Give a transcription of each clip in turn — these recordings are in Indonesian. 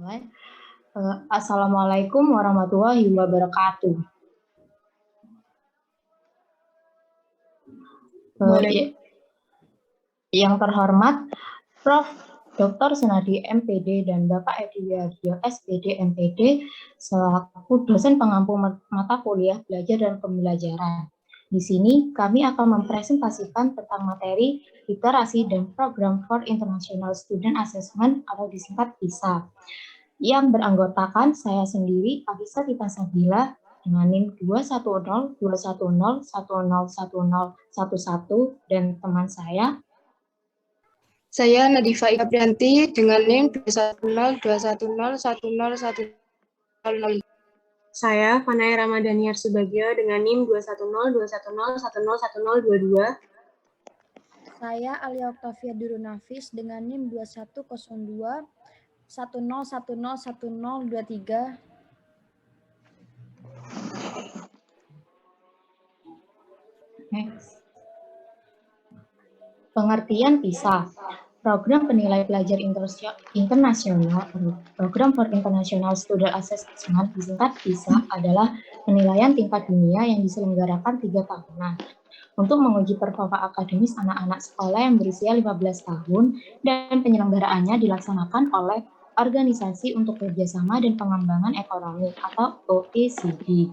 mulai. Assalamualaikum warahmatullahi wabarakatuh. Yang terhormat Prof. Dr. Sunardi MPD dan Bapak Edi Wiarjo SPD MPD selaku dosen pengampu mata kuliah belajar dan pembelajaran. Di sini kami akan mempresentasikan tentang materi literasi dan program for International Student Assessment atau disingkat PISA yang beranggotakan saya sendiri Avisa Tita Sabila dengan NIM 210 210 101011 dan teman saya Nadifa Ikaprianti dengan NIM 21021010100. Saya Fanai Ramadhaniar Subagio dengan NIM 21021010122. Saya Alia Oktavia Durunafis dengan NIM 2102 10101023. Pengertian PISA, Program Penilai Pelajar Internasional, Program for International Student Assessment, disingkat PISA, adalah penilaian tingkat dunia yang diselenggarakan 3 tahunan untuk menguji performa akademis anak-anak sekolah yang berusia 15 tahun dan penyelenggaraannya dilaksanakan oleh Organisasi untuk Kerjasama dan Pengembangan Ekonomi atau OECD.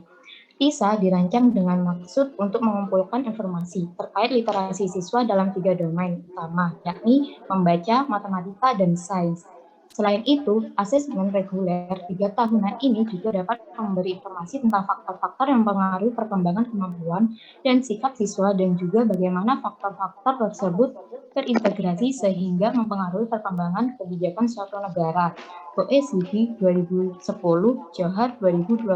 PISA dirancang dengan maksud untuk mengumpulkan informasi terkait literasi siswa dalam 3 domain utama, yakni membaca, matematika, dan sains. Selain itu, asesmen reguler 3 tahunan ini juga dapat memberi informasi tentang faktor-faktor yang mempengaruhi perkembangan kemampuan dan sikap siswa dan juga bagaimana faktor-faktor tersebut terintegrasi sehingga mempengaruhi perkembangan kebijakan suatu negara. OECD 2010, Johar 2012.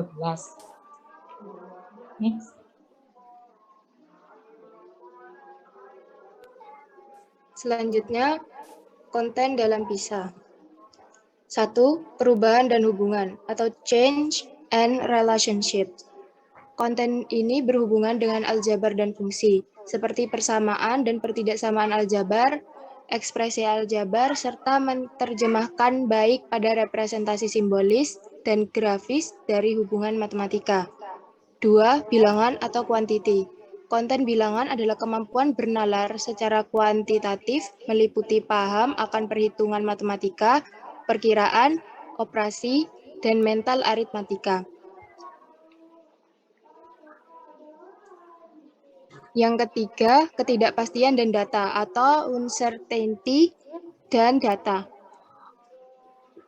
Next. Selanjutnya, konten dalam PISA. 1. Perubahan dan hubungan atau change and relationship. Konten ini berhubungan dengan aljabar dan fungsi, seperti persamaan dan pertidaksamaan aljabar, ekspresi aljabar, serta menerjemahkan baik pada representasi simbolis dan grafis dari hubungan matematika. 2. Bilangan atau kuantiti. Konten bilangan adalah kemampuan bernalar secara kuantitatif, meliputi paham akan perhitungan matematika, perkiraan, operasi, dan mental aritmatika. Yang ketiga, ketidakpastian dan data atau uncertainty dan data.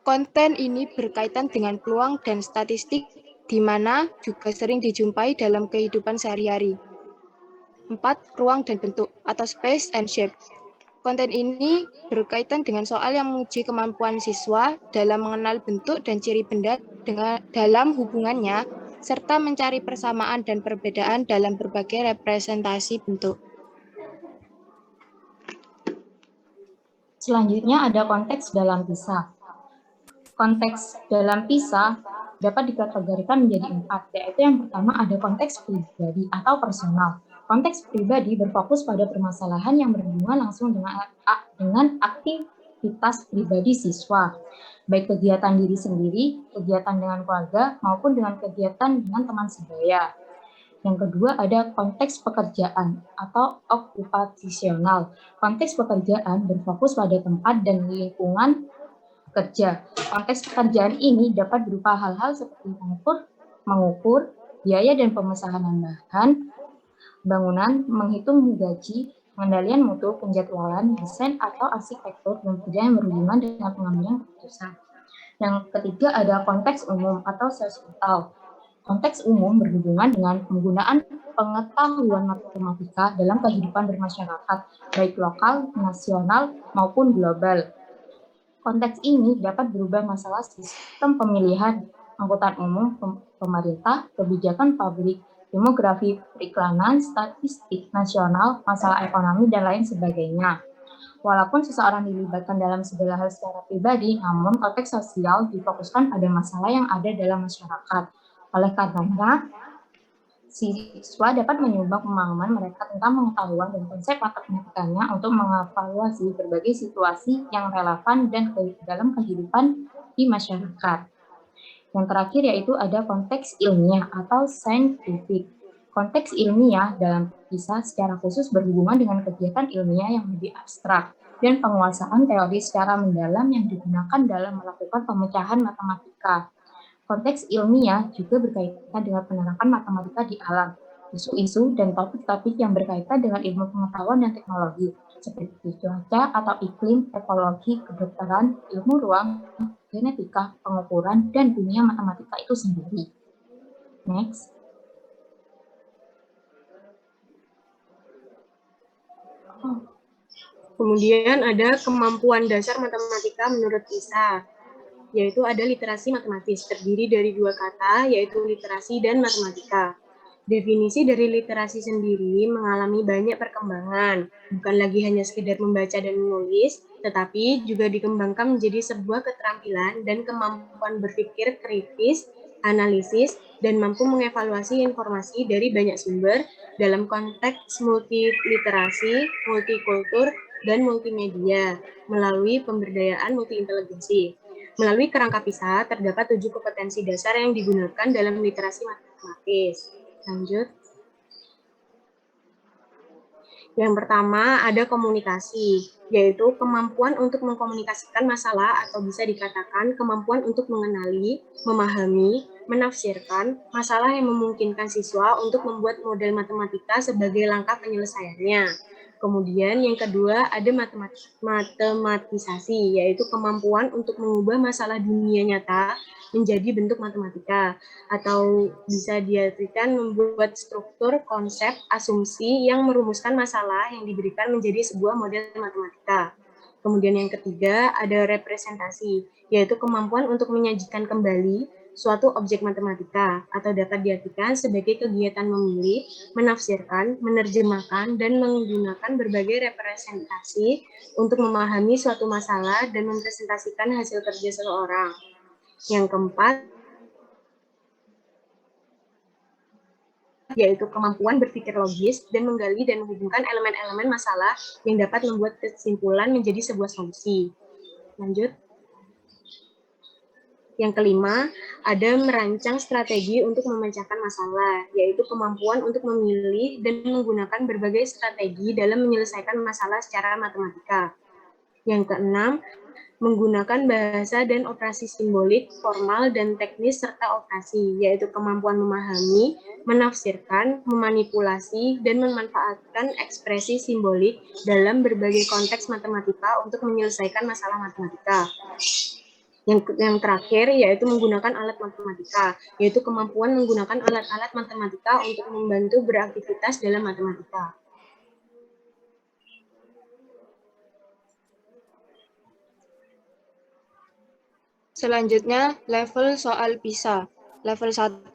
Konten ini berkaitan dengan peluang dan statistik di mana juga sering dijumpai dalam kehidupan sehari-hari. 4. Ruang dan bentuk atau space and shape. Konten ini berkaitan dengan soal yang menguji kemampuan siswa dalam mengenal bentuk dan ciri benda dalam hubungannya, serta mencari persamaan dan perbedaan dalam berbagai representasi bentuk. Selanjutnya ada konteks dalam PISA. Konteks dalam PISA dapat dikategorikan menjadi 4, yaitu yang pertama ada konteks pribadi atau personal. Konteks pribadi berfokus pada permasalahan yang berhubungan langsung dengan aktivitas pribadi siswa, baik kegiatan diri sendiri, kegiatan dengan keluarga, maupun dengan kegiatan dengan teman sebaya. Yang kedua ada konteks pekerjaan atau okupasional. Konteks pekerjaan berfokus pada tempat dan lingkungan kerja. Konteks pekerjaan ini dapat berupa hal-hal seperti mengukur, biaya dan pemesanan bahan, bangunan, menghitung gaji, pengendalian mutu, penjadwalan, desain atau arsitektur, dan kerja yang berhubungan dengan pengambilan keputusan. Yang ketiga ada konteks umum atau sosial. Konteks umum berhubungan dengan penggunaan pengetahuan matematika dalam kehidupan bermasyarakat, baik lokal, nasional, maupun global. Konteks ini dapat berubah masalah sistem pemilihan, angkutan umum, pemerintah, kebijakan publik, demografi, periklanan, statistik nasional, masalah ekonomi, dan lain sebagainya. Walaupun seseorang dilibatkan dalam segala hal secara pribadi, namun konteks sosial difokuskan pada masalah yang ada dalam masyarakat. Oleh karenanya, siswa dapat menyumbang pemahaman mereka tentang pengetahuan dan konsep matematikanya untuk mengevaluasi berbagai situasi yang relevan dan dalam kehidupan di masyarakat. Yang terakhir yaitu ada konteks ilmiah atau scientific. Konteks ilmiah dalam PISA secara khusus berhubungan dengan kegiatan ilmiah yang lebih abstrak dan penguasaan teori secara mendalam yang digunakan dalam melakukan pemecahan matematika. Konteks ilmiah juga berkaitan dengan penerapan matematika di alam, isu-isu dan topik-topik yang berkaitan dengan ilmu pengetahuan dan teknologi, seperti cuaca atau iklim, ekologi, kedokteran, ilmu ruang, genetika, pengukuran, dan dunia matematika itu sendiri. Next. Kemudian ada kemampuan dasar matematika menurut PISA, yaitu ada literasi matematis, terdiri dari dua kata, yaitu literasi dan matematika. Definisi dari literasi sendiri mengalami banyak perkembangan, bukan lagi hanya sekedar membaca dan menulis, tetapi juga dikembangkan menjadi sebuah keterampilan dan kemampuan berpikir kritis, analisis, dan mampu mengevaluasi informasi dari banyak sumber dalam konteks multiliterasi, multikultur, dan multimedia melalui pemberdayaan multi-inteligensi. Melalui kerangka PISA, terdapat 7 kompetensi dasar yang digunakan dalam literasi matematis. Lanjut. Yang pertama ada komunikasi, yaitu kemampuan untuk mengkomunikasikan masalah atau bisa dikatakan kemampuan untuk mengenali, memahami, menafsirkan masalah yang memungkinkan siswa untuk membuat model matematika sebagai langkah penyelesaiannya. Kemudian yang kedua ada matematisasi, yaitu kemampuan untuk mengubah masalah dunia nyata menjadi bentuk matematika, atau bisa diartikan membuat struktur, konsep, asumsi yang merumuskan masalah yang diberikan menjadi sebuah model matematika. Kemudian yang ketiga ada representasi, yaitu kemampuan untuk menyajikan kembali suatu objek matematika, atau dapat diartikan sebagai kegiatan memilih, menafsirkan, menerjemahkan, dan menggunakan berbagai representasi untuk memahami suatu masalah dan mempresentasikan hasil kerja seseorang. Yang keempat, yaitu kemampuan berpikir logis dan menggali dan menghubungkan elemen-elemen masalah yang dapat membuat kesimpulan menjadi sebuah solusi. Lanjut. Yang kelima, ada merancang strategi untuk memecahkan masalah, yaitu kemampuan untuk memilih dan menggunakan berbagai strategi dalam menyelesaikan masalah secara matematika. Yang keenam, menggunakan bahasa dan operasi simbolik, formal, dan teknis serta operasi, yaitu kemampuan memahami, menafsirkan, memanipulasi, dan memanfaatkan ekspresi simbolik dalam berbagai konteks matematika untuk menyelesaikan masalah matematika. Yang terakhir yaitu menggunakan alat matematika, yaitu kemampuan menggunakan alat-alat matematika untuk membantu beraktivitas dalam matematika. Selanjutnya, level soal PISA. Level 1.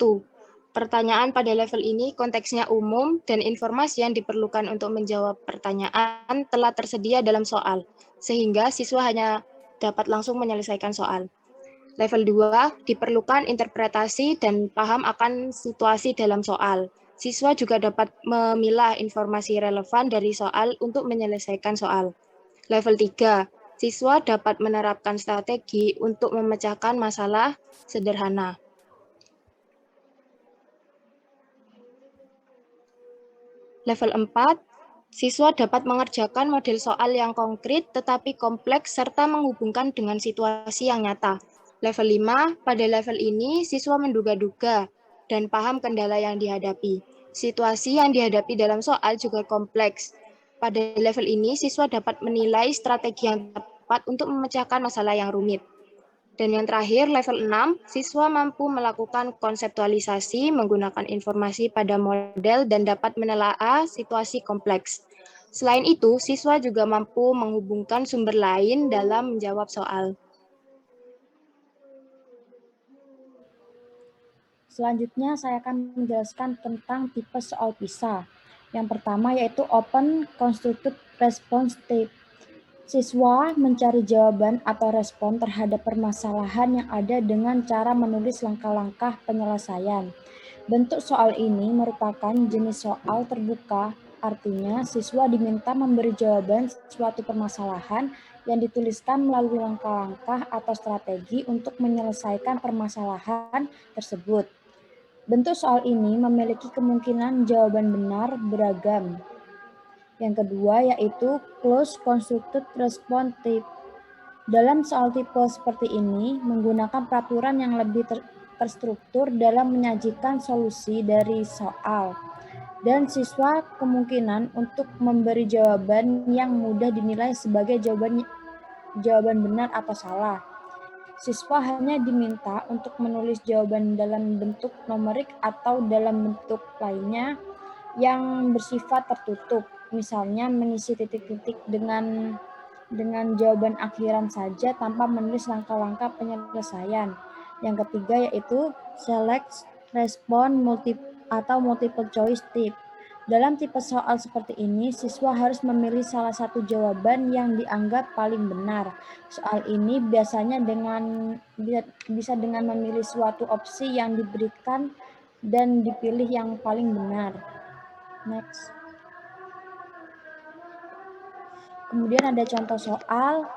Pertanyaan pada level ini konteksnya umum dan informasi yang diperlukan untuk menjawab pertanyaan telah tersedia dalam soal, sehingga siswa hanya dapat langsung menyelesaikan soal. Level 2, diperlukan interpretasi dan paham akan situasi dalam soal. Siswa juga dapat memilah informasi relevan dari soal untuk menyelesaikan soal. Level 3, siswa dapat menerapkan strategi untuk memecahkan masalah sederhana. Level 4, siswa dapat mengerjakan model soal yang konkret tetapi kompleks serta menghubungkan dengan situasi yang nyata. Level 5, pada level ini siswa menduga-duga dan paham kendala yang dihadapi. Situasi yang dihadapi dalam soal juga kompleks. Pada level ini siswa dapat menilai strategi yang tepat untuk memecahkan masalah yang rumit. Dan yang terakhir, level 6, siswa mampu melakukan konseptualisasi menggunakan informasi pada model dan dapat menelaah situasi kompleks. Selain itu, siswa juga mampu menghubungkan sumber lain dalam menjawab soal. Selanjutnya, saya akan menjelaskan tentang tipe soal PISA. Yang pertama yaitu Open Constructed Response Type. Siswa mencari jawaban atau respon terhadap permasalahan yang ada dengan cara menulis langkah-langkah penyelesaian. Bentuk soal ini merupakan jenis soal terbuka, artinya siswa diminta memberi jawaban suatu permasalahan yang dituliskan melalui langkah-langkah atau strategi untuk menyelesaikan permasalahan tersebut. Bentuk soal ini memiliki kemungkinan jawaban benar beragam. Yang kedua yaitu close constructed response type. Dalam soal tipe seperti ini, menggunakan peraturan yang lebih terstruktur dalam menyajikan solusi dari soal, dan siswa kemungkinan untuk memberi jawaban yang mudah dinilai sebagai jawaban benar atau salah. Siswa hanya diminta untuk menulis jawaban dalam bentuk numerik atau dalam bentuk lainnya yang bersifat tertutup, misalnya mengisi titik-titik dengan jawaban akhiran saja tanpa menulis langkah-langkah penyelesaian. Yang ketiga yaitu select response multiple choice type. Dalam tipe soal seperti ini, siswa harus memilih salah satu jawaban yang dianggap paling benar. Soal ini biasanya bisa dengan memilih suatu opsi yang diberikan dan dipilih yang paling benar. Next. Kemudian ada contoh soal,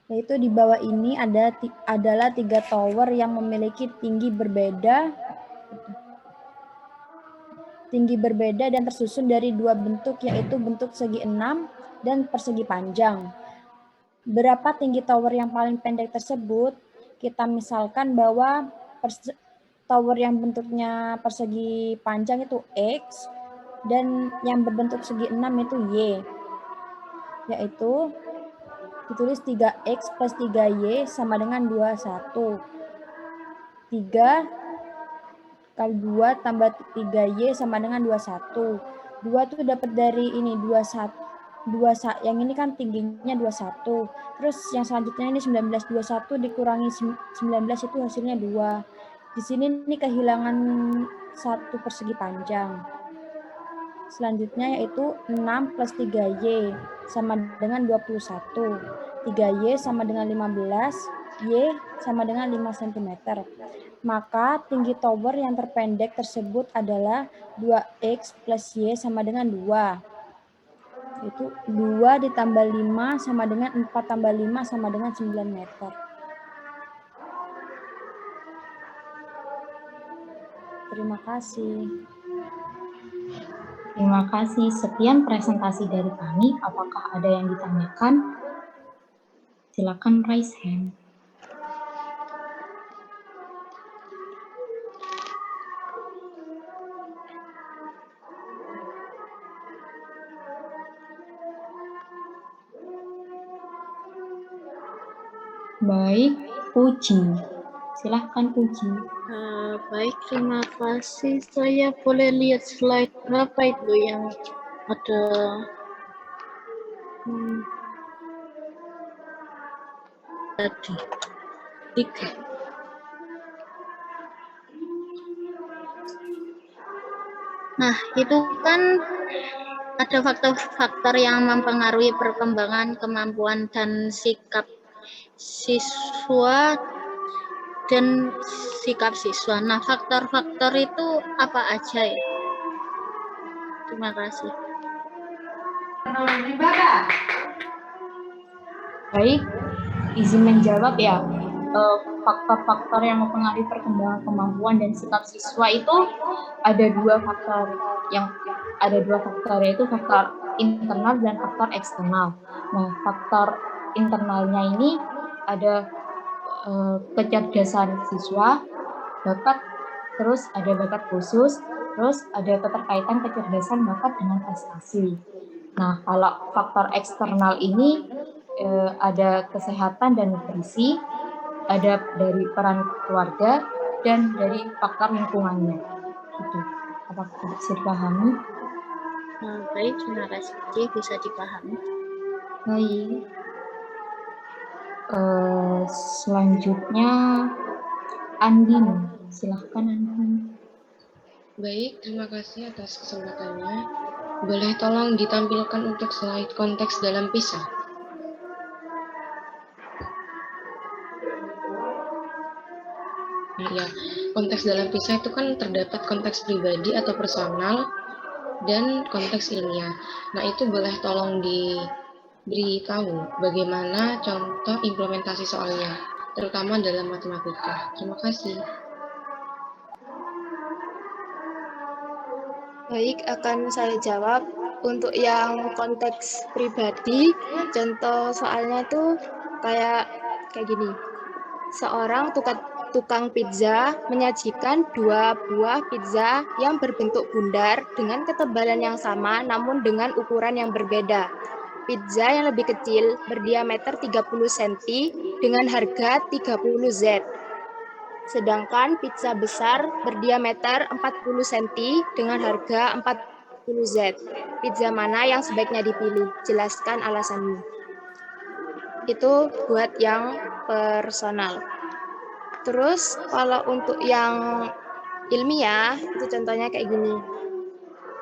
yaitu di bawah ini adalah 3 tower yang memiliki tinggi berbeda dan tersusun dari 2 bentuk, yaitu bentuk segi 6 dan persegi panjang. Berapa tinggi tower yang paling pendek tersebut? Kita misalkan bahwa tower yang bentuknya persegi panjang itu X, dan yang berbentuk segi 6 itu Y, yaitu ditulis 3X plus 3Y sama dengan 21. 3 kali 2 tambah 3Y sama dengan 21. 2 itu dapat dari ini, 21. Yang ini kan tingginya 21. Terus yang selanjutnya ini 19. 21 dikurangi 19 itu hasilnya 2. Di sini ini kehilangan 1 persegi panjang. Selanjutnya yaitu 6 plus 3Y sama dengan 21. 3Y sama dengan 15, Y sama dengan 5 cm. Maka tinggi tower yang terpendek tersebut adalah 2X plus Y sama dengan 2. Itu 2 ditambah 5 sama dengan 4 tambah 5 sama dengan 9 meter. Terima kasih. Terima kasih. Sekian presentasi dari kami. Apakah ada yang ditanyakan? Silakan raise hand. Baik, Puji. Silahkan Puji. Baik, terima kasih. Saya boleh lihat slide berapa itu yang ada? Tadi 3. Nah, itu kan ada faktor-faktor yang mempengaruhi perkembangan, kemampuan, dan sikap siswa dan sikap siswa. Nah, faktor-faktor itu apa aja ya? Terima kasih. Baik, izin menjawab ya. Faktor-faktor yang mempengaruhi perkembangan kemampuan dan sikap siswa itu ada dua faktor, yaitu faktor internal dan faktor eksternal. Nah, faktor internalnya ini ada kecerdasan siswa, bakat, terus ada bakat khusus, terus ada keterkaitan kecerdasan bakat dengan prestasi. Nah, kalau faktor eksternal ini ada kesehatan dan nutrisi, ada dari peran keluarga, dan dari faktor lingkungannya. Gitu. Apakah bisa dipahami? Baik, terima kasih. Bisa dipahami. Baik. Selanjutnya Andin, silahkan Andin. Baik, terima kasih atas kesempatannya. Boleh tolong ditampilkan untuk slide konteks dalam PISA? Ya, konteks dalam PISA itu kan terdapat konteks pribadi atau personal dan konteks ilmiah. Nah, itu boleh tolong beritahu bagaimana contoh implementasi soalnya, terutama dalam matematika. Terima kasih. Baik, akan saya jawab. Untuk yang konteks pribadi, contoh soalnya tuh kayak gini. Seorang tukang pizza menyajikan 2 buah pizza yang berbentuk bundar dengan ketebalan yang sama namun dengan ukuran yang berbeda. Pizza yang lebih kecil berdiameter 30 cm dengan harga 30 Z. Sedangkan pizza besar berdiameter 40 cm dengan harga 40 Z. Pizza mana yang sebaiknya dipilih? Jelaskan alasanmu. Itu buat yang personal. Terus kalau untuk yang ilmiah, itu contohnya kayak gini.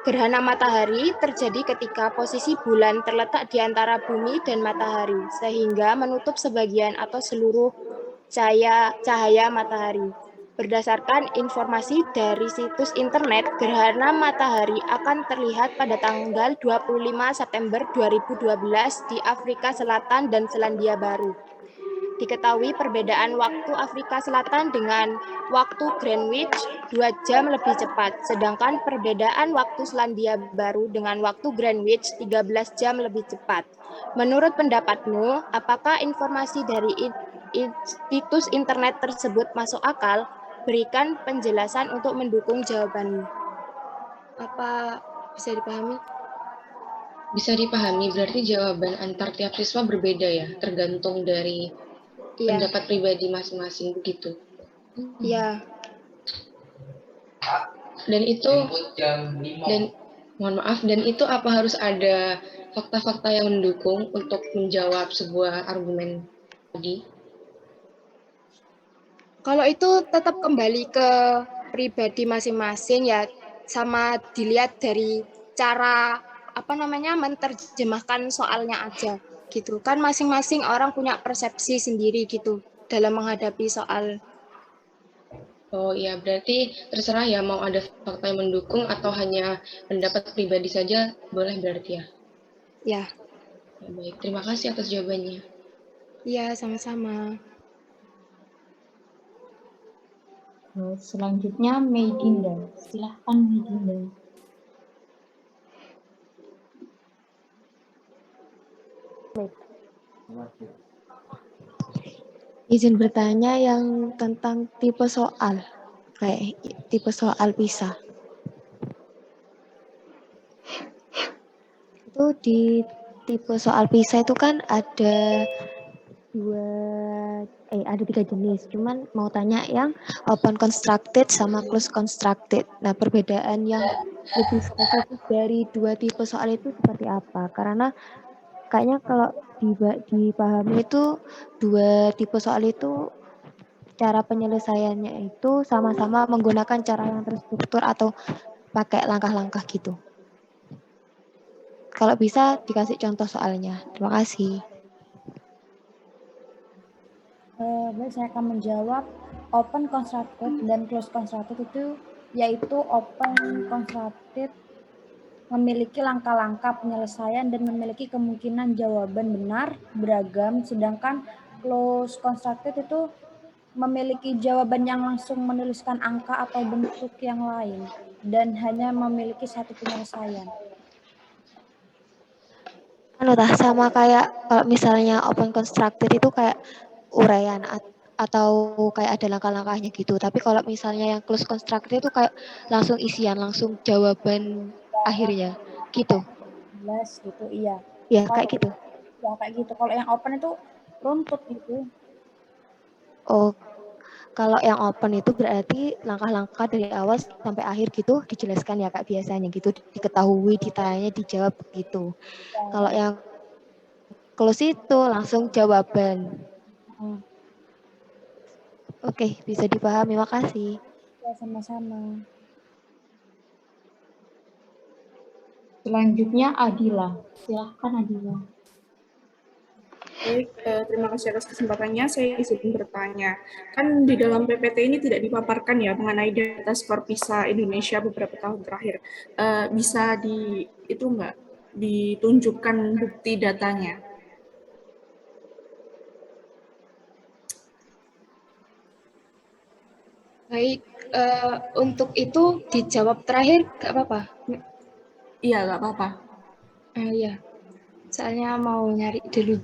Gerhana matahari terjadi ketika posisi bulan terletak di antara bumi dan matahari, sehingga menutup sebagian atau seluruh cahaya matahari. Berdasarkan informasi dari situs internet, gerhana matahari akan terlihat pada tanggal 25 September 2012 di Afrika Selatan dan Selandia Baru. Diketahui perbedaan waktu Afrika Selatan dengan waktu Greenwich 2 jam lebih cepat, sedangkan perbedaan waktu Selandia Baru dengan waktu Greenwich 13 jam lebih cepat. Menurut pendapatmu, apakah informasi dari situs internet tersebut masuk akal? Berikan penjelasan untuk mendukung jawabanmu. Apa bisa dipahami? Bisa dipahami, berarti jawaban antar tiap siswa berbeda ya, tergantung dari pendapat pribadi masing-masing begitu. Iya. Dan itu apa harus ada fakta-fakta yang mendukung untuk menjawab sebuah argumen tadi? Kalau itu tetap kembali ke pribadi masing-masing ya, sama dilihat dari cara menerjemahkan soalnya aja gitu. Kan masing-masing orang punya persepsi sendiri gitu dalam menghadapi soal. Oh iya, berarti terserah ya mau ada fakta yang mendukung atau hanya pendapat pribadi saja boleh berarti ya? Ya. Baik, terima kasih atas jawabannya. Iya, sama-sama. Selanjutnya Meidinda. Silahkan Meidinda. Izin bertanya yang tentang tipe soal, kayak tipe soal PISA. Itu di tipe soal PISA itu kan ada ada 3 jenis. Cuman mau tanya yang open constructed sama close constructed. Nah, perbedaan yang lebih spesifik dari 2 tipe soal itu seperti apa? Karena kayaknya kalau dipahami itu 2 tipe soal itu cara penyelesaiannya itu sama-sama menggunakan cara yang terstruktur atau pakai langkah-langkah gitu. Kalau bisa dikasih contoh soalnya. Terima kasih. Baik, saya akan menjawab. Open constructed dan close constructed itu yaitu open constructed memiliki langkah-langkah penyelesaian dan memiliki kemungkinan jawaban benar beragam, sedangkan close constructed itu memiliki jawaban yang langsung menuliskan angka atau bentuk yang lain dan hanya memiliki satu penyelesaian. Sama kayak kalau misalnya open constructed itu kayak uraian atau kayak ada langkah-langkahnya gitu. Tapi kalau misalnya yang close constructed itu kayak langsung isian, langsung jawaban akhirnya gitu. Jelas gitu, iya. Ya, kayak gitu. Ya, kayak gitu. Kalau yang open itu runtut gitu. Oh, kalau yang open itu berarti langkah-langkah dari awal sampai akhir gitu dijelaskan ya Kak biasanya gitu, diketahui, ditanya, dijawab gitu. Ya. Kalau yang close itu langsung jawaban. Oke, bisa dipahami. Makasih. Ya, sama-sama. Selanjutnya Adila. Silahkan Adila. Baik, terima kasih atas kesempatannya. Saya izin bertanya. Kan di dalam PPT ini tidak dipaparkan ya mengenai data skor PISA Indonesia beberapa tahun terakhir. Bisa ditunjukkan bukti datanya? Baik, untuk itu dijawab terakhir gak apa-apa? Iya, nggak apa-apa. Iya, soalnya mau nyari dulu.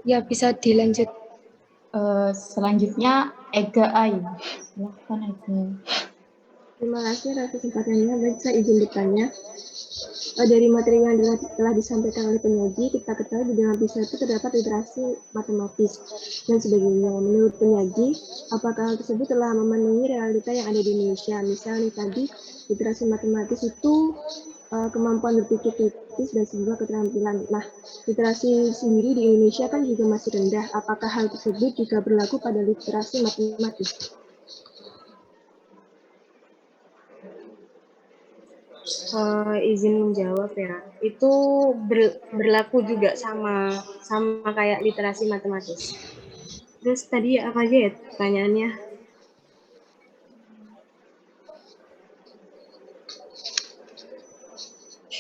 Ya, bisa dilanjut. Selanjutnya Ega Ayu. Silahkan Ega. Terima kasih atas kesempatannya. Baik, saya izin bertanya. Dari materi yang telah disampaikan oleh penyaji, kita ketahui di dalam PISA itu terdapat literasi matematis dan sebagainya. Menurut penyaji, apakah hal tersebut telah memenuhi realita yang ada di Indonesia? Misalnya tadi, literasi matematis itu kemampuan berpikir kritis dan sebuah keterampilan. Nah, literasi sendiri di Indonesia kan juga masih rendah. Apakah hal tersebut juga berlaku pada literasi matematis? Izin menjawab ya. Itu berlaku juga sama kayak literasi matematis. Terus tadi apa aja ya pertanyaannya?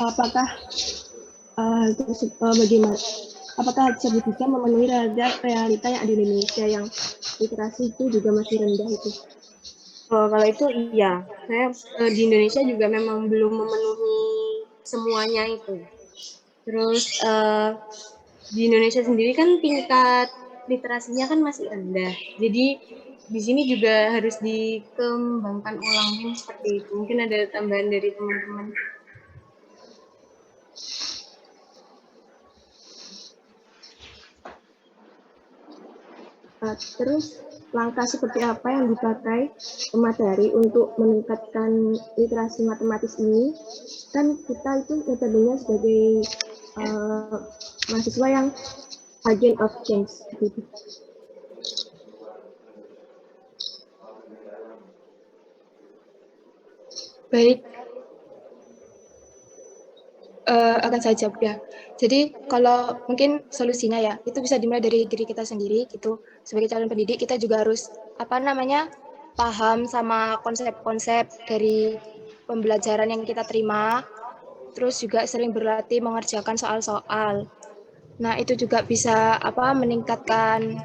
Apakah bagaimana? Apakah tersebut bisa memenuhi realita yang ada di Indonesia yang literasi itu juga masih rendah itu? Kalau itu iya, saya di Indonesia juga memang belum memenuhi semuanya itu. Terus di Indonesia sendiri kan tingkat literasinya kan masih rendah. Jadi di sini juga harus dikembangkan ulang seperti itu. Mungkin ada tambahan dari teman-teman. Terus langkah seperti apa yang dipakai pemateri untuk meningkatkan literasi matematis ini? Kan kita itu metodenya sebagai mahasiswa yang agent of change. Gitu. Baik, akan saya jawab ya. Jadi kalau mungkin solusinya ya, itu bisa dimulai dari diri kita sendiri gitu. Sebagai calon pendidik kita juga harus paham sama konsep-konsep dari pembelajaran yang kita terima. Terus juga sering berlatih mengerjakan soal-soal. Nah, itu juga bisa meningkatkan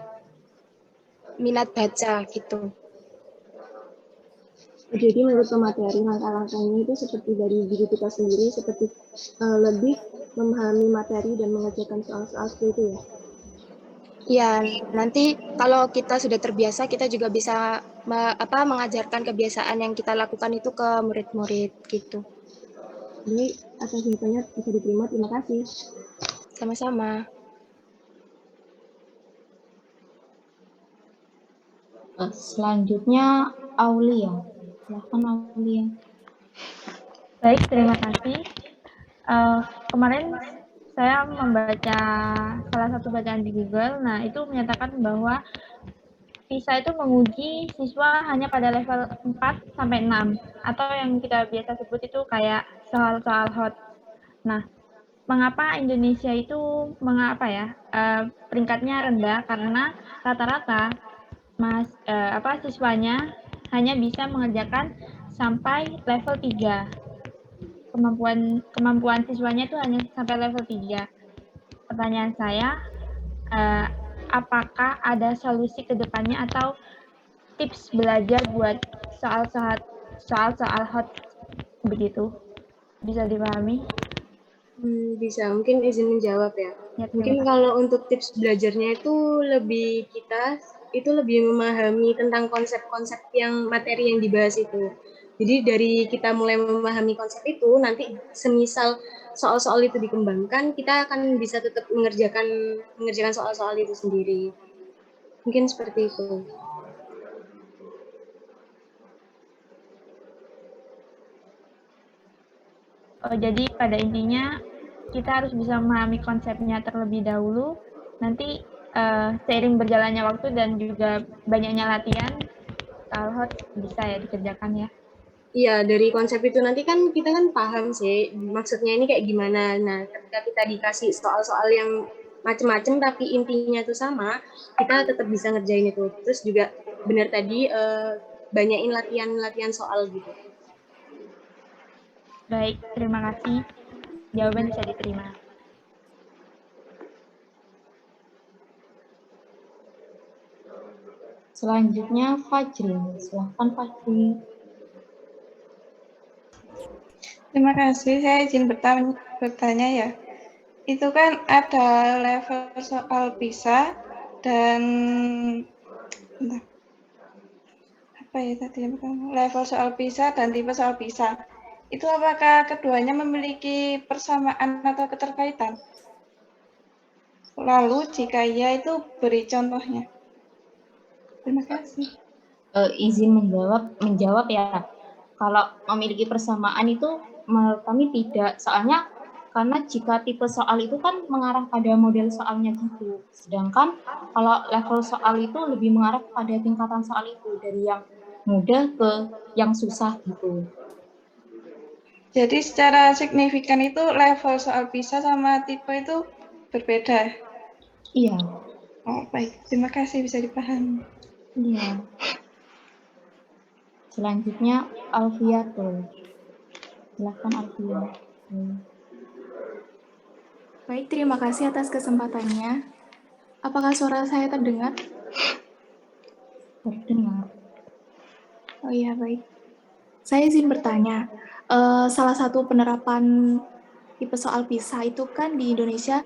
minat baca gitu. Jadi menurut pemateri langkah-langkahnya itu seperti dari diri kita sendiri, seperti lebih memahami materi dan mengerjakan soal-soal seperti itu ya. Ya, nanti kalau kita sudah terbiasa, kita juga bisa mengajarkan kebiasaan yang kita lakukan itu ke murid-murid gitu. Jadi atas jawabannya bisa diterima, terima kasih. Sama-sama. Selanjutnya Aulia. Silahkan Aulia. Baik, terima kasih. Kemarin saya membaca salah satu bacaan di Google, nah itu menyatakan bahwa PISA itu menguji siswa hanya pada level 4 sampai 6 atau yang kita biasa sebut itu kayak soal-soal hot. Nah, mengapa Indonesia itu peringkatnya rendah? Karena rata-rata siswanya hanya bisa mengerjakan sampai level 3. Kemampuan siswanya itu hanya sampai level 3. Pertanyaan saya, apakah ada solusi ke depannya atau tips belajar buat soal-soal hot begitu? Bisa dipahami? Bisa, mungkin izin menjawab ya. Mungkin kalau untuk tips belajarnya itu lebih memahami tentang konsep-konsep yang materi yang dibahas itu. Jadi dari kita mulai memahami konsep itu, nanti semisal soal-soal itu dikembangkan, kita akan bisa tetap mengerjakan soal-soal itu sendiri. Mungkin seperti itu. Jadi pada intinya kita harus bisa memahami konsepnya terlebih dahulu, nanti seiring berjalannya waktu dan juga banyaknya latihan, soal hot bisa ya dikerjakan ya. Iya, dari konsep itu nanti kan kita kan paham sih maksudnya ini kayak gimana. Nah, ketika kita dikasih soal-soal yang macam-macam tapi intinya itu sama, kita tetap bisa ngerjain itu. Terus juga benar tadi banyakin latihan soal gitu. Baik, terima kasih. Jawaban bisa diterima. Selanjutnya Fajri, silahkan Fajri. Terima kasih, saya izin bertanya ya. Itu kan ada level soal PISA dan apa ya tadi level soal PISA dan tipe soal PISA. Itu apakah keduanya memiliki persamaan atau keterkaitan? Lalu jika iya itu beri contohnya. Terima kasih. Izin menjawab ya. Kalau memiliki persamaan itu menurut kami tidak, soalnya karena jika tipe soal itu kan mengarah pada model soalnya gitu. Sedangkan kalau level soal itu lebih mengarah pada tingkatan soal itu, dari yang mudah ke yang susah gitu. Jadi secara signifikan itu level soal PISA sama tipe itu berbeda? Iya. Oh baik, terima kasih bisa dipahami. Iya. Selanjutnya Alfiatul. Silakan Alfia. Baik, terima kasih atas kesempatannya. Apakah suara saya terdengar? Terdengar. Oh iya, baik. Saya izin bertanya, salah satu penerapan tipe soal PISA itu kan di Indonesia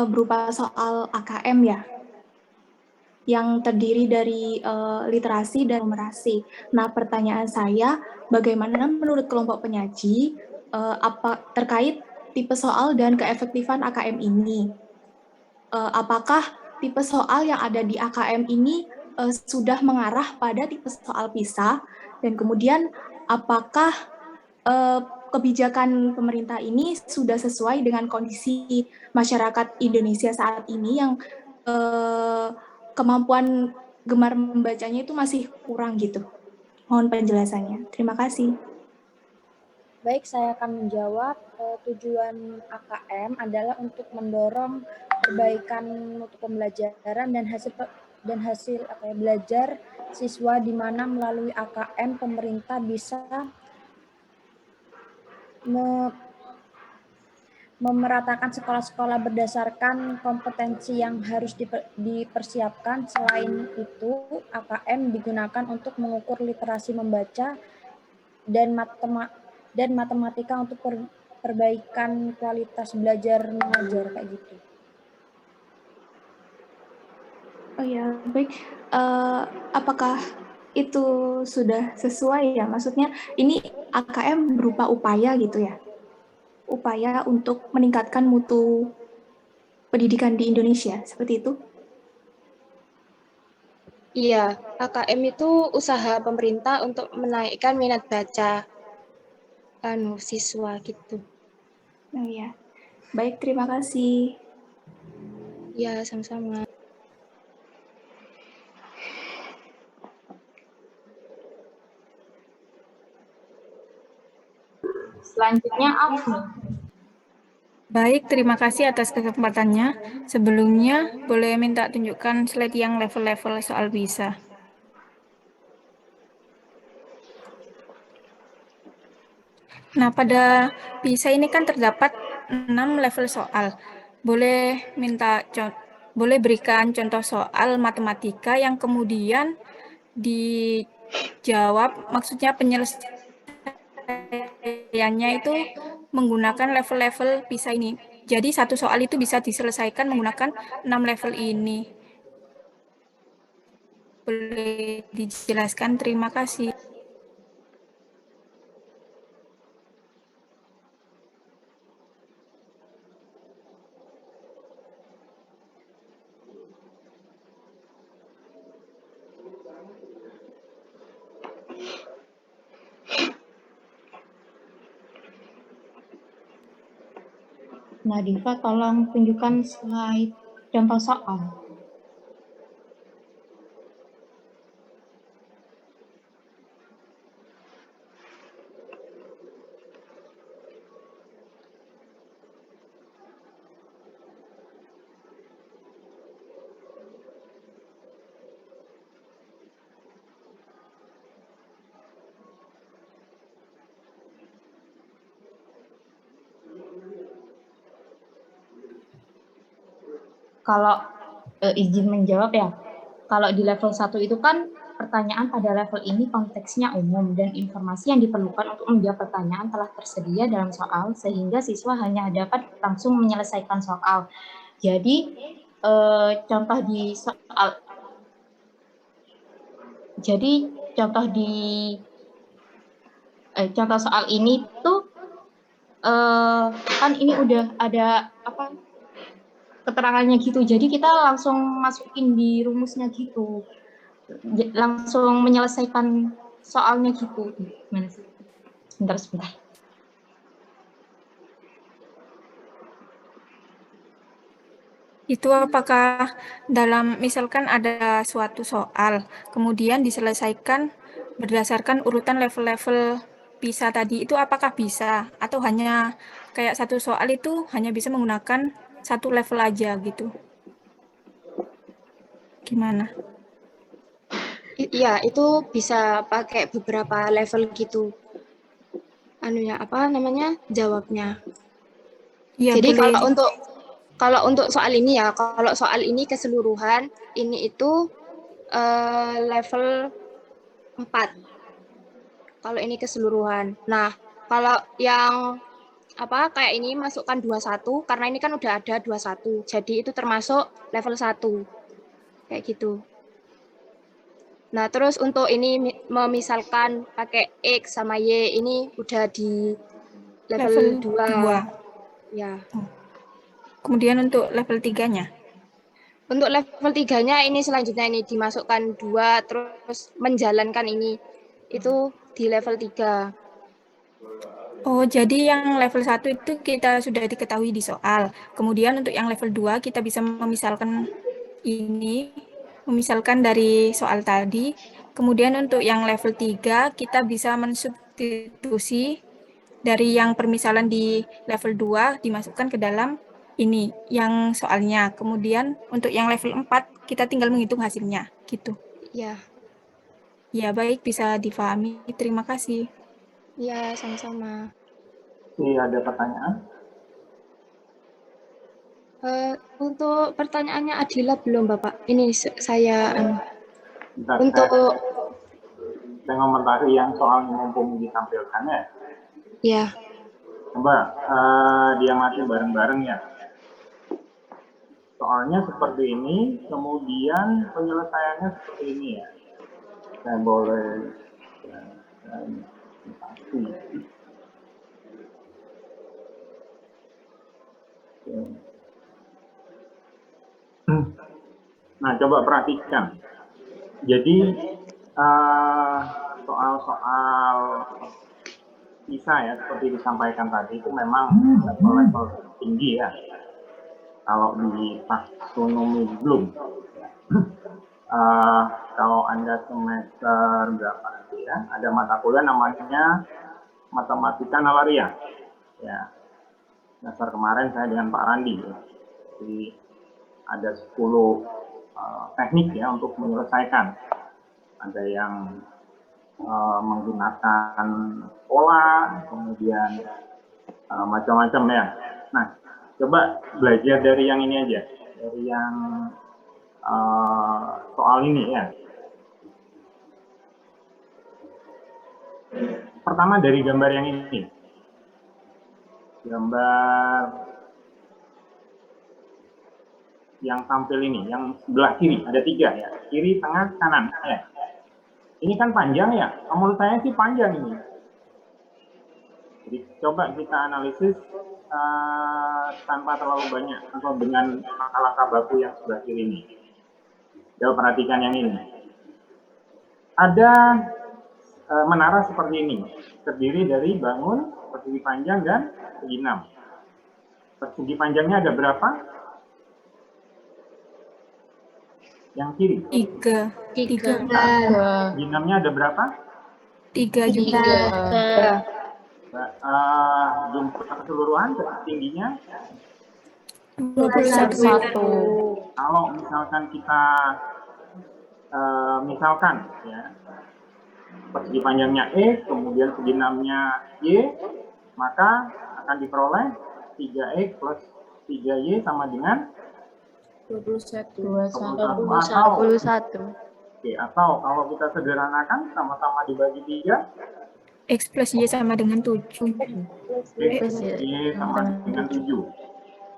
berupa soal AKM ya, yang terdiri dari literasi dan numerasi. Nah, pertanyaan saya, bagaimana menurut kelompok penyaji terkait tipe soal dan keefektifan AKM ini? Apakah tipe soal yang ada di AKM ini sudah mengarah pada tipe soal PISA, dan kemudian apakah kebijakan pemerintah ini sudah sesuai dengan kondisi masyarakat Indonesia saat ini yang kemampuan gemar membacanya itu masih kurang gitu. Mohon penjelasannya. Terima kasih. Baik, saya akan menjawab. Tujuan AKM adalah untuk mendorong perbaikan mutu pembelajaran dan hasil belajar siswa, di mana melalui AKM pemerintah bisa memeratakan sekolah-sekolah berdasarkan kompetensi yang harus dipersiapkan. Selain itu, AKM digunakan untuk mengukur literasi membaca dan matematika untuk perbaikan kualitas belajar mengajar kayak gitu. Oh ya, baik. Apakah itu sudah sesuai ya? Maksudnya ini AKM berupa upaya gitu ya? Upaya untuk meningkatkan mutu pendidikan di Indonesia, seperti itu? Iya, AKM itu usaha pemerintah untuk menaikkan minat baca siswa gitu. Oh iya. Baik, terima kasih. Ya, sama-sama. Selanjutnya Afni. Baik, terima kasih atas kesempatannya. Sebelumnya, boleh minta tunjukkan slide yang level-level soal PISA. Nah, pada PISA ini kan terdapat 6 level soal. Boleh berikan contoh soal matematika yang kemudian dijawab, maksudnya penyelesaiannya itu menggunakan level-level PISA ini. Jadi satu soal itu bisa diselesaikan menggunakan 6 level ini. Boleh dijelaskan? Terima kasih. Nadifa, tolong tunjukkan slide contoh soal. Kalau izin menjawab ya, Kalau di level 1 itu kan pertanyaan pada level ini konteksnya umum dan informasi yang diperlukan untuk menjawab pertanyaan telah tersedia dalam soal sehingga siswa hanya dapat langsung menyelesaikan soal. Jadi contoh di soal contoh soal ini tuh kan ini udah ada keterangannya gitu. Jadi kita langsung masukin di rumusnya gitu. Langsung menyelesaikan soalnya gitu. Gimana sih? Sebentar. Itu apakah dalam, misalkan ada suatu soal, kemudian diselesaikan berdasarkan urutan level-level PISA tadi, itu apakah bisa? Atau hanya kayak satu soal itu hanya bisa menggunakan satu level aja gitu? Gimana? Iya, itu bisa pakai beberapa level gitu. Jawabnya. Ya, Jadi boleh. kalau untuk soal ini ya, kalau soal ini keseluruhan, ini itu level 4. Kalau ini keseluruhan. Nah, kalau yang kayak ini masukkan 21, karena ini kan udah ada 21. Jadi itu termasuk level 1. Kayak gitu. Nah, terus untuk ini memisalkan pakai X sama Y, ini udah di level 2. Ya. Kemudian untuk level 3-nya? Untuk level 3-nya ini selanjutnya ini dimasukkan 2, terus menjalankan ini. Itu di level 3. Oh, jadi yang level 1 itu kita sudah diketahui di soal. Kemudian untuk yang level 2 kita bisa memisalkan dari soal tadi. Kemudian untuk yang level 3 kita bisa mensubstitusi dari yang permisalan di level 2 dimasukkan ke dalam ini yang soalnya. Kemudian untuk yang level 4 kita tinggal menghitung hasilnya gitu. Iya. Ya, baik, bisa difahami. Terima kasih. Iya, sama-sama. Ada pertanyaan? Untuk pertanyaannya Adila belum, Bapak. Ini saya Bentar, saya ngomentari yang soalnya mumpung ditampilkan ya. Iya. Coba diamati bareng-bareng ya. Soalnya seperti ini, kemudian penyelesaiannya seperti ini ya. Saya boleh Nah, coba perhatikan. Jadi soal-soal PISA ya, seperti disampaikan tadi, itu memang level-level tinggi ya. Kalau di taksonomi belum. Kalau Anda semester berapa nanti ya, ada mata kuliah namanya Matematika Nalaria. Ya, semester kemarin saya dengan Pak Randi. Ya. Jadi ada 10 teknik ya untuk menyelesaikan. Ada yang menggunakan pola, kemudian macam-macam ya. Nah, coba belajar dari yang ini aja, dari yang soal ini ya. Pertama dari gambar yang ini. Gambar yang tampil ini, yang sebelah kiri, ada 3 ya, kiri, tengah, kanan ya. Ini kan panjang ya, menurut saya sih panjang ini. Jadi coba kita analisis tanpa terlalu banyak, atau dengan langkah-langkah baku yang sebelah kiri ini. Coba perhatikan yang ini. Ada menara seperti ini, terdiri dari bangun, persegi panjang, dan persegi 6. Persegi panjangnya ada berapa? Yang kiri? 3. Persegi 6-nya ada berapa? 3 juga. Jumlah keseluruhan tingginya 21. Kalau misalkan kita ya, persegi panjangnya E, kemudian persegi 6-nya Y, maka akan diperoleh 3X plus 3Y sama dengan 21. 21. Oke, atau kalau kita sederhanakan sama-sama dibagi 3, X plus Y sama dengan 7. X Y sama dengan 7.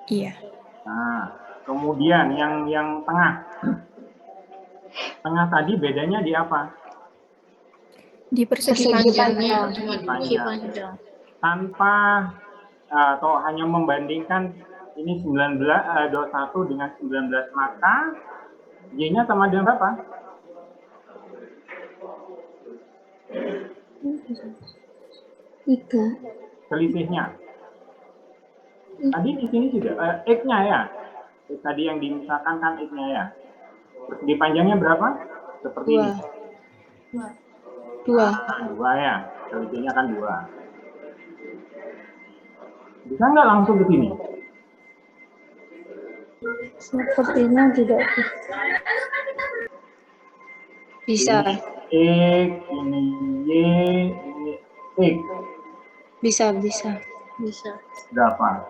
Iya. Nah, kemudian yang tengah. Tengah tadi bedanya di apa? Di persegi panjang. Panjang. Tanpa atau hanya membandingkan ini 21 dengan 19, maka Y-nya sama dengan berapa? 3. Selisihnya. Tadi di sini juga X-nya ya. Tadi yang dimisalkan kan X-nya ya. Persegi panjangnya berapa? Seperti ini. 2. 2 ya. Selisihnya kan 2. Bisa nggak langsung ke sini? Sepertinya tidak Bisa. Ini X, ini Y, ini X. Bisa. Berapa?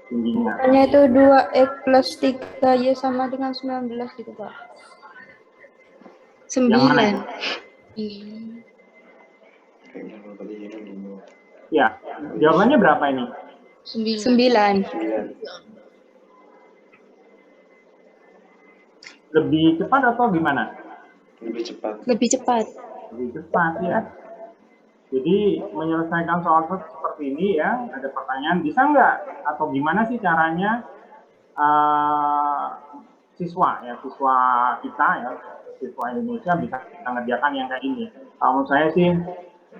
Tingginya. Hanya itu 2X plus 3Y sama dengan 19 gitu, Pak. 9. Ya, jawabannya berapa ini? 9. Lebih cepat atau gimana? Lebih cepat. Lebih cepat ya. Jadi menyelesaikan soal seperti ini ya, ada pertanyaan, bisa nggak atau gimana sih caranya siswa kita ya, siswa Indonesia bisa mengerjakan yang kayak ini? Kalau menurut saya sih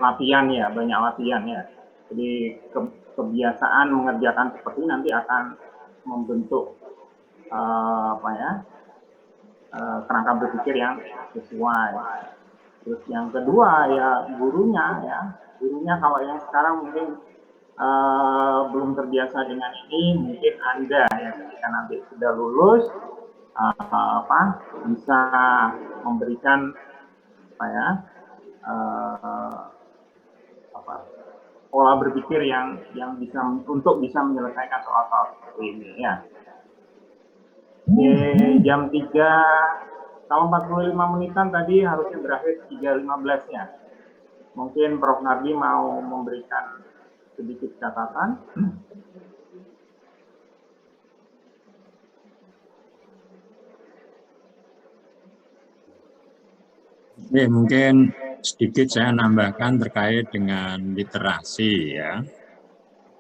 latihan ya, banyak latihan ya. Jadi kebiasaan mengerjakan seperti ini nanti akan membentuk kerangka berpikir yang sesuai. Terus yang kedua ya gurunya kalau yang sekarang mungkin belum terbiasa dengan ini, mungkin Anda ya ketika nanti sudah lulus bisa memberikan pola berpikir yang bisa untuk bisa menyelesaikan soal-soal seperti ini ya. Jam 3, kalau 45 menitan tadi harusnya berakhir 3.15 ya. Mungkin Prof. Nardi mau memberikan sedikit catatan. Mungkin sedikit saya nambahkan terkait dengan literasi ya.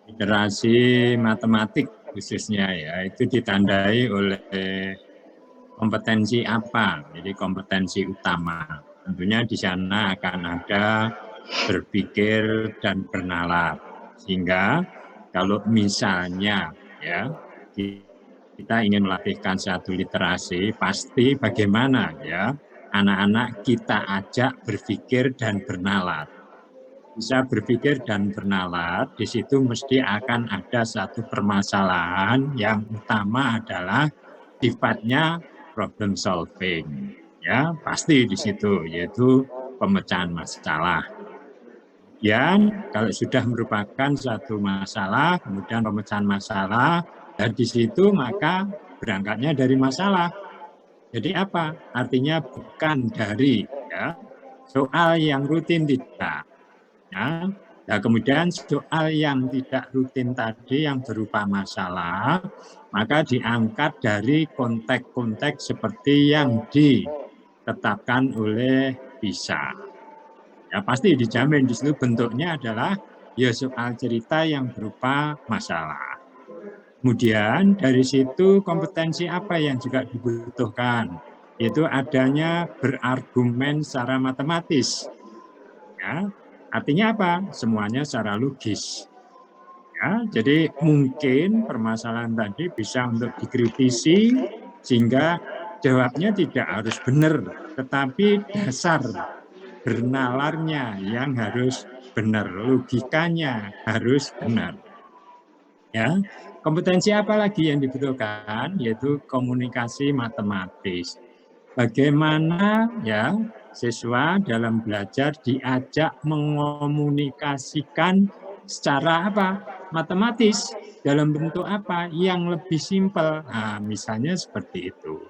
Literasi matematik khususnya ya, itu ditandai oleh kompetensi apa? Jadi kompetensi utama. Tentunya di sana akan ada berpikir dan bernalar. Sehingga kalau misalnya ya kita ingin melatihkan satu literasi, pasti bagaimana ya anak-anak kita ajak berpikir dan bernalar. Bisa berpikir dan bernalar, di situ mesti akan ada satu permasalahan yang utama adalah sifatnya problem solving. Ya, pasti di situ, yaitu pemecahan masalah. Dan kalau sudah merupakan satu masalah, kemudian pemecahan masalah, dan di situ maka berangkatnya dari masalah. Jadi apa? Artinya bukan dari ya, soal yang rutin tidak. Ya. Nah, kemudian soal yang tidak rutin tadi yang berupa masalah, maka diangkat dari konteks-konteks seperti yang ditetapkan oleh PISA. Ya pasti dijamin di situ bentuknya adalah ya soal cerita yang berupa masalah. Kemudian dari situ kompetensi apa yang juga dibutuhkan? Yaitu adanya berargumen secara matematis. Ya. Artinya apa? Semuanya secara logis. Ya, jadi mungkin permasalahan tadi bisa untuk dikritisi sehingga jawabnya tidak harus benar, tetapi dasar bernalarnya yang harus benar, logikanya harus benar. Ya, kompetensi apa lagi yang dibutuhkan? Yaitu komunikasi matematis. Bagaimana ya siswa dalam belajar diajak mengomunikasikan secara apa? matematis dalam bentuk apa yang lebih simpel. Nah, misalnya seperti itu.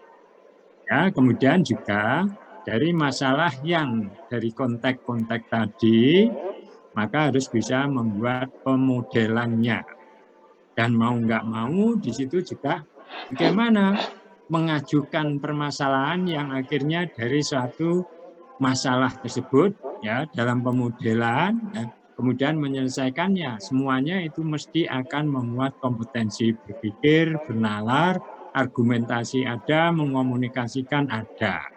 Ya, kemudian juga dari masalah yang dari konteks-konteks tadi, maka harus bisa membuat pemodelannya. Dan mau nggak mau di situ juga bagaimana mengajukan permasalahan yang akhirnya dari suatu masalah tersebut ya dalam pemodelan ya, kemudian menyelesaikannya. Semuanya itu mesti akan memuat kompetensi berpikir, bernalar, argumentasi ada, mengomunikasikan ada.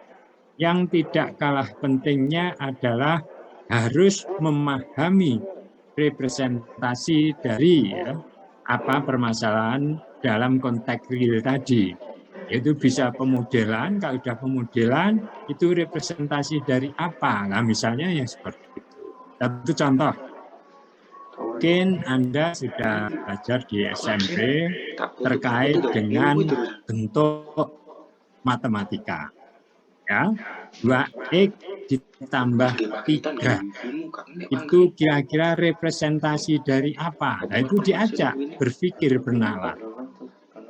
Yang tidak kalah pentingnya adalah harus memahami representasi dari ya, apa permasalahan dalam konteks real tadi. Itu bisa pemodelan, kalau sudah pemodelan itu representasi dari apa? Nah misalnya ya seperti itu. Satu contoh, mungkin Anda sudah belajar di SMP terkait dengan bentuk matematika. Ya, 2x ditambah 3. Itu kira-kira representasi dari apa? Nah itu diajak berpikir bernalar.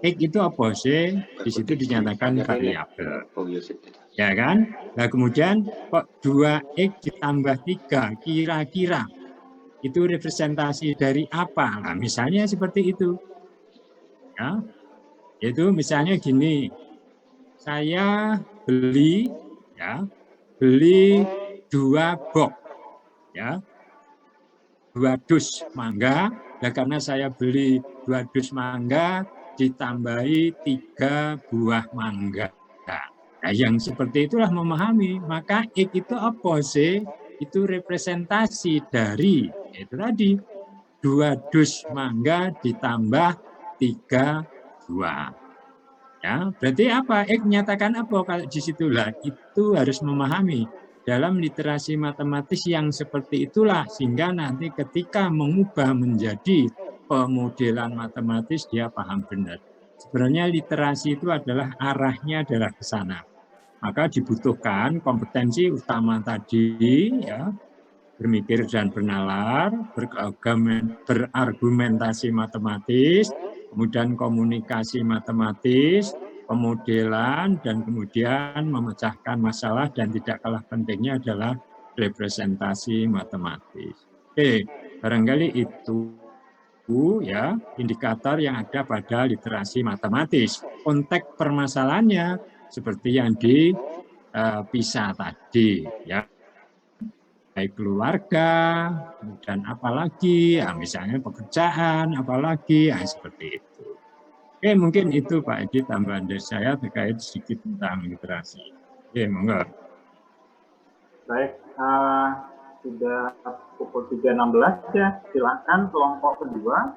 X itu apa sih? Di situ dinyatakan variabel. Ya kan? Nah kemudian kok 2x ditambah 3 kira-kira itu representasi dari apa? Nah misalnya seperti itu. Ya, itu misalnya gini. Saya beli 2 box ya. 2 dus mangga. Nah karena saya beli 2 dus mangga ditambahi 3 buah mangga. Nah, yang seperti itulah memahami. Maka X itu apa sih? Itu representasi dari itu tadi 2 dus mangga ditambah 3 buah. Ya, berarti apa? X menyatakan apa kalau di situlah? Itu harus memahami dalam literasi matematis yang seperti itulah sehingga nanti ketika mengubah menjadi pemodelan matematis dia paham benar. Sebenarnya literasi itu adalah arahnya adalah ke sana. Maka dibutuhkan kompetensi utama tadi ya, berpikir dan bernalar, berargumentasi matematis, kemudian komunikasi matematis, pemodelan, dan kemudian memecahkan masalah dan tidak kalah pentingnya adalah representasi matematis. Oke, barangkali itu ya indikator yang ada pada literasi matematis. Konteks permasalahannya seperti yang di PISA tadi ya. Baik keluarga, dan apalagi, ya misalnya pekerjaan, apalagi, ya seperti itu. Oke, mungkin itu Pak Edi tambahan dari saya terkait sedikit tentang literasi. Oke, monggo. Baik, sudah pukul 3.16 ya, silakan kelompok kedua